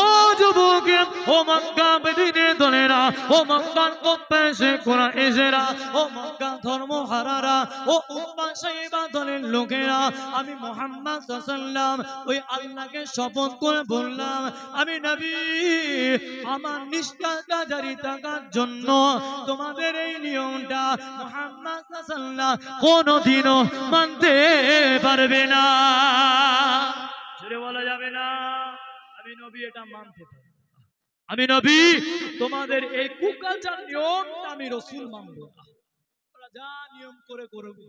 ও যুবক, ও মক্কা মদিনার দলেরা, ও মক্কার কুফারে কুরাইশেরা, ও মক্কা ধর্মহারারা, ও উম্মাহ সাইবা দলের লোকেরা, আমি মুহাম্মদ সাল্লাল্লাহু আলাইহি ওয়াসাল্লাম ওই আল্লাহকে শপথ করে বললাম, আমি নবী আমার নিষ্ঠাটা জারি থাকার জন্য তোমাদের এই নিয়মটা মুহাম্মদ কোনদিনও মানতে পারবে না। ছেড়ে বলা যাবে না, আমি নবী এটা মানতে পারবো না। আমি নবী তোমাদের এই কুকালচার নিয়ম আমি রাসূল মানব না। তোমরা যা নিয়ম করে করবে।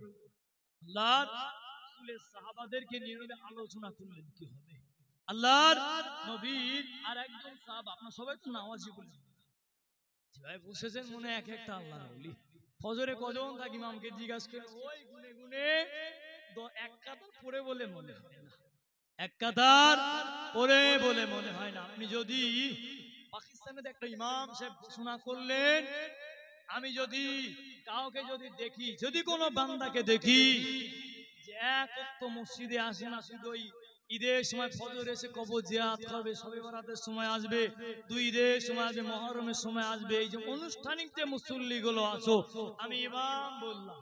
আল্লাহর রাসূলের সাহাবাদেরকে নিয়ে আলোচনা করলেন কি হবে। আল্লাহর নবীর আর একজন সাহাবা, আপনারা সবাই তো নামাজি বলেন, ভাই বসেছেন মনে এক একটা আল্লাহর ওলি। ফজরে কজন থাকি ইমামকে জিজ্ঞাসা করে, ওই গুনে গুনে এক কাতার পড়ে বলে মনে হয় না, এক কাতার পড়ে বলে মনে হয় না। আপনি যদি পাকিস্তানের একটা ইমাম সাহেব ঘোষণা করলেন, আমি যদি কাউকে যদি দেখি, যদি কোনো বান্দাকে দেখি যে এক ওয়াক্ত মসজিদে আসে না, শুধু ওই ঈদের সময় ফজর এসে কবর জিয়ারত করবে, শবে বরাতের সময় আসবে, দুই ঈদের সময় আসবে, মুহররমের সময় আসবে, এই যে আনুষ্ঠানিক যে মুসল্লি গুলো আছো, আমি ইমাম বললাম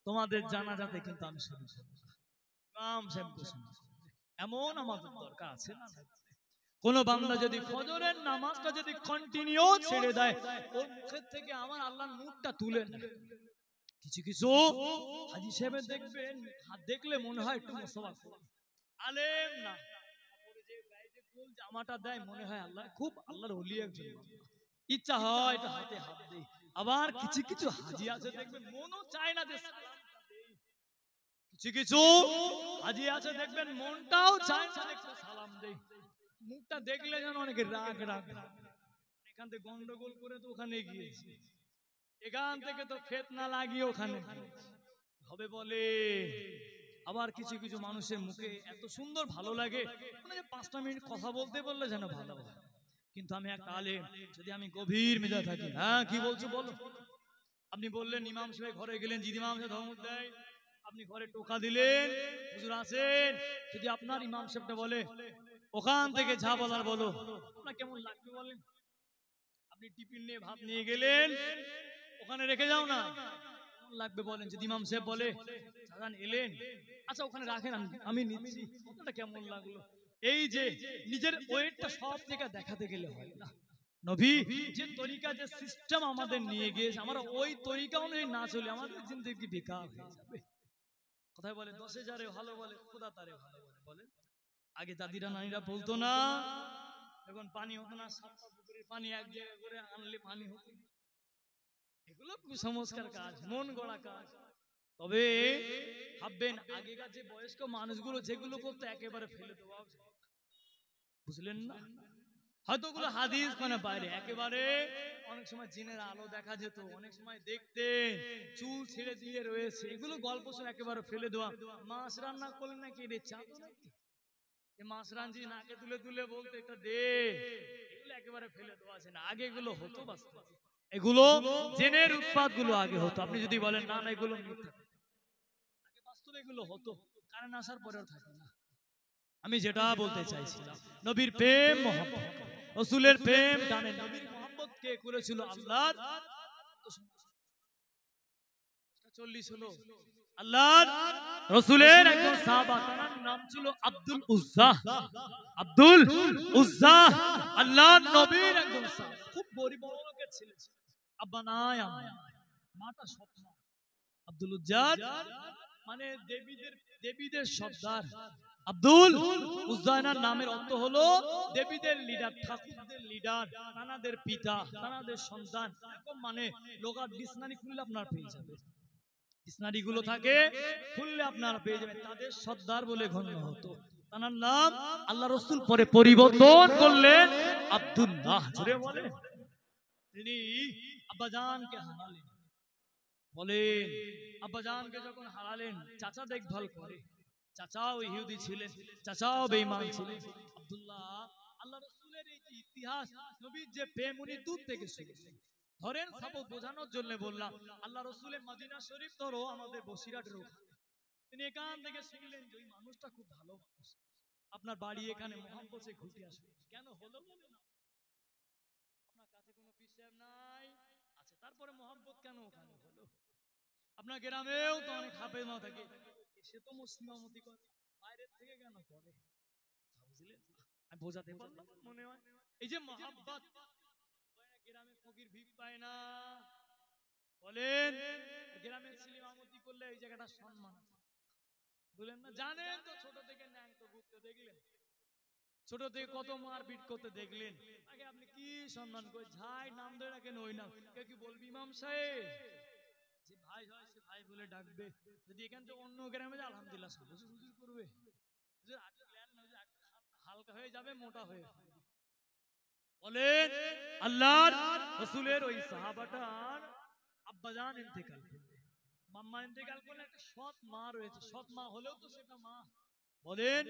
তোমাদের জানাজাতে কিন্তু আমি শুরু করব না। ইমাম সাহেব ঘোষণা করবে, এমন আমাদের দরকার আছে না? কোন বান্দা যদি ফজরের নামাজটা যদি কন্টিনিউ ছেড়ে দেয়, ওর মুখের থেকে আমার আল্লাহর নূরটা তুলে নেয়। কিছু কিছু হাজী সাহেব দেখবেন, হাত দেখলে মনে হয় একটু মুসলমান আলেম না, যে গায়ে যে গোল জামাটা দেয় মনে হয় আল্লাহ খুব আল্লাহর ওলি একজন, ইচ্ছা হয় এটা হাতে হাত দেই। আবার কিছু কিছু হাজী আছে দেখবেন মনও চায় না যে সালামটা দেই। কিছু কিছু হাজী আছে দেখবেন মনটাও চায় না একটু সালাম দেই, মুখটা দেখলে যেন অনেকে রাগ রাগ। এখান থেকে গন্ডগোল করে তো ওখানে গিয়েছি, এখান থেকে তো ফিতনা লাগিয়ে ওখানে হবে বলে। আবার কিছু কিছু মানুষের মুখে এত সুন্দর ভালো লাগে, মানে 5টা মিনিট কথা বলতে বললে যেন ভালো হয়। কিন্তু আমি একটা আলেম, যদি আমি গভীর মেজাজ থাকি, হ্যাঁ কি বলছো বলো। আপনি বললেন ইমাম সাহেব ঘরে গেলেন, জিদ ইমাম সাহেব ধমক দেয়, আপনি ঘরে টোকা দিলেন, হুজুর আসেন, যদি আপনার ইমাম সাহেবটা বলে ওখান থেকে যা বলার বলো, আপনার কেমন লাগবে বলেন? আপনি টিফিন নিয়ে ভাত নিয়ে গেলেন, ওখানে রেখে যাও না, কেমন লাগবে বলেন? যদি ইমাম সাহেব বলে চাচান এলেন, আচ্ছা ওখানে রাখেন, আমি নিচ্ছি, কথাটা কেমন লাগলো? এই যে নিজের ওয়েটটা সব জায়গায় দেখাতে গেলে হয় না। নবী যে তরিকা, যে সিস্টেম আমাদের নিয়ে গিয়েছে, আমরা ওই তরিকা অনুযায়ী না চলে আমাদের জিন্দেগি বেকার হয়ে যাবে। কথায় বলে 10,000-এ ভালো বলে, খোদা তারে ভালো বলে। বলে আগে দাদিরা নানিরা বলতো না, যখন পানি হতো না, 7টা পুকুরের পানি এক জায়গায় করে আনলে পানি হতো। এগুলো কুসংস্কার কাজ, মন গড়া কাজ। তবে ভাববেন আগেকার যে বয়স্ক মানুষগুলো যেগুলো করতো একেবারে ফেলে দেওয়া, বুঝলেন না? হয়তো ওগুলো হাদিস মানে বাইরে, একেবারে অনেক সময় জিনের আলো দেখা যেত, অনেক সময় দেখতেন চুল ছেড়ে দিয়ে রয়েছে, এগুলো গল্প শুনে একেবারে ফেলে দেওয়া। মাছ রান্না করলেন নাকি রে চাঁদো নাকি, মাছ রাঞ্জি নাকে তুলে তুলে বলতে এটা দে, এগুলো একেবারে ফেলে দেওয়া আছে না। আগে এগুলো হতো, বাস্তব এগুলো জেনের উৎপাদ গুলো আগে হতো। আপনি যদি বলেন না না এগুলো মিথ্যা, আগে বাস্তবে এগুলো হতো, কারণ আসার পরেও থাকে না। আমি যেটা বলতে চাইছিলাম, নবীর প্রেম মহব্বত, রাসূলের প্রেম টানে। নবীর মহব্বত কে করেছিল? আল্লাহ। 40 হলো। আল্লাহর রাসূলের একজন সাহাবা, তার নাম ছিল আব্দুল উজ্জা। আব্দুল উজ্জা আল্লাহর নবীর একজন সাহাবা, খুব গরিব লোকের ছেলে ছিল, আব্বা নাই আম্মা, মাটা স্বপ্ন। আব্দুল উজ্জা মানে দেবীদের সর্দার। আব্দুল উজ্জায়নার নামের অর্থ হলো দেবীদের লিডার, ঠাকুরদের লিডার, নানাদের পিতা, নানাদের সন্তান, এরকম মানে লোকাল ডিকশনারি খুললে আপনার পেয়ে যাবে, ডিকশনারি গুলো থাকে খুললে আপনার পেয়ে যাবেন, তাদের সর্দার বলে গণ্য হতো। তার নাম আল্লাহ রাসূল পরে পরিবর্তন করলেন আব্দুল্লাহ। জোরে বলে, তিনি আব্বাজানকে হারালেন। বলেন আব্বাজানকে যখন হারালেন, চাচা দেখভাল করে, চাচাও ইহুদি ছিলেন, চাচাও বেঈমান ছিলেন। আব্দুল্লাহ আল্লাহ রাসূলের এই যে ইতিহাস, নবীর যে প্রেম, উনি দূর থেকে শিখেছেন। ধরেন সাপোজ বোঝানোর জন্য বললাম, আল্লাহ রাসূলের মদিনা শরীফ ধরো আমাদের বসিরহাটের ওখানে, তিনি এখান থেকে শুনলেন যে ওই মানুষটা খুব ভালো মানুষ, আপনার বাড়ি এখানে মোহাম্মদে ঘুরতে আসবে, কেন হলো বলে না? আপনার কাছে কোনো পিসাব নাই, আচ্ছা তারপরে মোহাম্মদ কেন ওখানে হলো? আপনার গ্রামেও তো অনেক হাফেজ মা থাকে, সে তো মুসলিমামতি করে, বাইরের থেকে কেন করে? বুঝলেন? আমি বোঝাতে পারলাম মনে হয়। এই যে মহাব্বত, গ্রামে ফকির ভিক পায় না, বলেন গ্রামের ছেলে ইমামতি করলে এই জায়গাটা সম্মান আছে, বলেন না? জানেন তো ছোট থেকে ন্যাংট ঘুরতে দেখলেন, ছোট থেকে কত মারপিট করতে দেখলেন, আগে আপনি কি সম্মান করে ঝাই নাম ধরে রাখেন, ওই নাম কেউ কি বলবি ইমাম সাহেব? যে ভাই হয় সে ভাই বলে ডাকবে, যদি এখান থেকে অন্য গ্রামে যায় আলহামদুলিল্লাহ হুজুর হুজুর করবে, হুজুর আগে জ্ঞান না, হালকা হয়ে যাবে, মোটা হয়ে যাবে। বলেন আল্লাহর রাসূলের ওই সাহাবাটার আব্বাজান ইন্তেকাল করলেন, মাম্মা ইন্তেকাল করলেন, একটা সৎ মা রয়েছে, সৎ মা হলেও তো সেটা মা। বলেন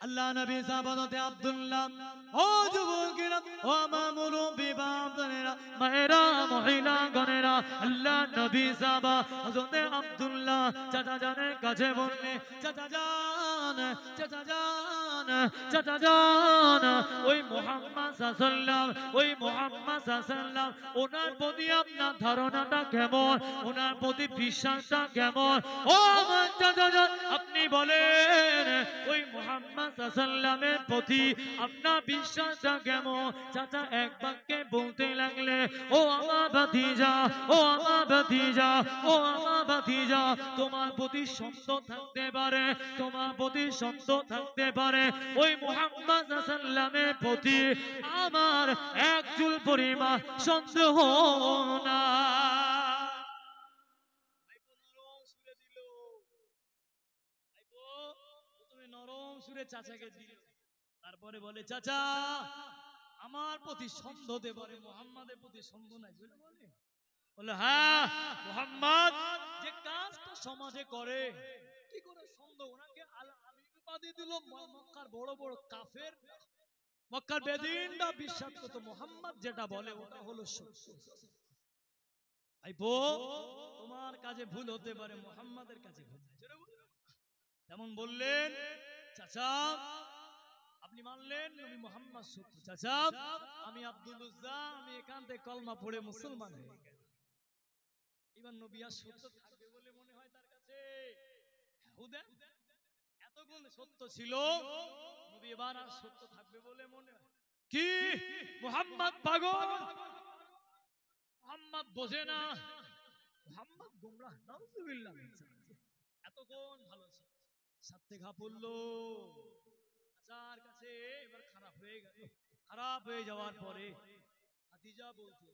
আল্লাহ নবী সাহাবাতে আব্দুল্লাহ, ও যুবকেরা, ও আমার মুরব্বি বাপদানেরা, মায়েরা, মহিলা গণেরা, আল্লাহ নবী সাহাবা হযরতে আব্দুল্লাহ চাচা জানের কাছে বললে, চাচা জান, চাচা জান, চাচা জান, ওই মুহাম্মদ সাল্লাল্লাহু, ওই মুহাম্মদ সাল্লাল্লাহু, ওনার প্রতি আপনার ধারণাটা কেমন, ওনার প্রতি বিশ্বাসটা কেমন? ও আমার চাচা জান, আপনি বলেন ওই মুহাম্মদ সাল্লাল্লাহু প্রতি আপনার বিশ্বাসটা কেমন? চাচা এক বাক্যে বলতে লাগলে, ও আমার ভাতিজা, ও আমার ভাতিজা, ও আমার ভাতিজা, তোমার প্রতি সন্দেহ থাকতে পারে, তোমার প্রতি সন্দেহ থাকতে পারে, ওই মুহাম্মদ সাল্লাল্লাহু প্রতি আমার এক চুল পরিমাণ সন্দেহ না। নরম সুরে চাচাকে দিল, তারপরে বলে, চাচা আমার প্রতি সন্দেহ দে, বলে মুহাম্মাদের প্রতি সন্দেহ নাই? বলে বলে হ্যাঁ, মুহাম্মদ যে কাজটা সমাজে করে, কি করে সন্দেহ? ওনাকে আলী উপাধি দিল, মক্কার বড় বড় কাফের, মক্কার বেদিনরা বিশ্বাস করত মুহাম্মদ যেটা বলে ওটা হলো সত্য। ভাইপো তোমার কাজে ভুল হতে পারে, মুহাম্মাদের কাছে ভুল নাই। যেমন বললেন চাচা আপনি মানলেন নবী মুহাম্মদ সত্য, চাচা আমি আব্দুল উজ্জা আমি এখান থেকে কলমা পড়ে মুসলমান হয়ে গেলাম। এবার নবী আর সত্য থাকবে বলে মনে হয় তার কাছে? এতগুণ সত্য ছিল, নবী এবার আর সত্য থাকবে বলে মনে হয় কি? মুহাম্মদ পাগল, মুহাম্মদ বোঝে না, মুহাম্মদ গোমরাহ, নাউজুবিল্লাহ। এতক্ষণ ভালো ছিল, সাথে ঘা পড়লো চাচার কাছে, এবার খারাপ হয়ে গেল। খারাপ হয়ে যাওয়ার পরে খাদিজা বলতে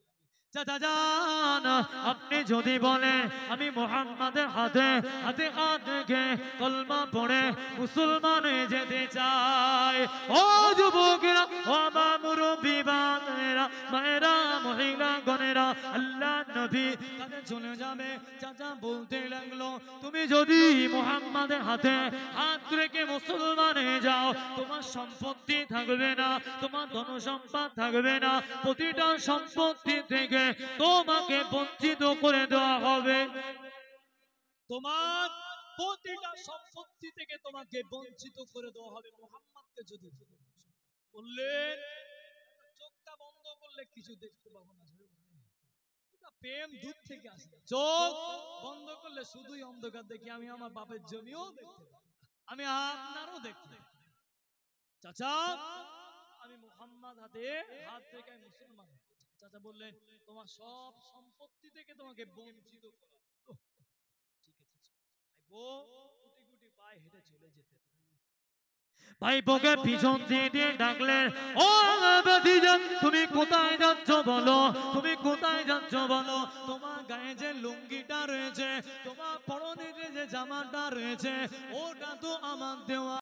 চাচা জান আপনি যদি বলেন আমি মুহাম্মাদের হাতে হাতে হাত রেখে কলমা পড়ে মুসলমান হয়ে যেতে চাই, ও যুবকেরা ও আমার মুরব্বী বাবারা মায়েরা মহিলা গণেরা, আল্লাহ নবী কাছে চলে যাবে। চাচা বলতে লাগলো তুমি যদি মুহাম্মাদের হাতে হাত রেখে মুসলমান হয়ে যাও, তোমার সম্পত্তি থাকবে না, তোমার ধন সম্পদ থাকবে না, প্রতিটা সম্পত্তি থেকে তোমাকে বঞ্চিত করে দেওয়া হবে, তোমার প্রতিটা সম্পত্তি থেকে তোমাকে বঞ্চিত করে দেওয়া হবে মুহাম্মদকে যদি বললেন। চোখটা বন্ধ করলে কিছু দেখতে পাবো না, প্রেম দূর থেকে আসে, চোখ বন্ধ করলে শুধুই অন্ধকার দেখি। আমি আমার বাপের জমিও দেখতে পাবো, আমি আপনারও দেখতে। চাচা আমি মুহাম্মদ হাতে হাত রেখে মুসলমান। চাচা বললেন তোমার সব সম্পত্তি থেকে তোমাকে বঞ্চিত করা। ঠিক আছে ভাইপো, গুটি গুটি পায়ে হেঁটে চলে যেতে। ভাইপোকে পিছন দিয়ে ডাকলেন, ও ভাতিজা তুমি কোথায় যাচ্ছ বলো, তুমি কোথায় যাচ্ছ বলো, তোমার গায়ে যে লুঙ্গিটা রয়েছে, তোমার পরনে যে জামাটা রয়েছে, ওটা তো আমার দেওয়া।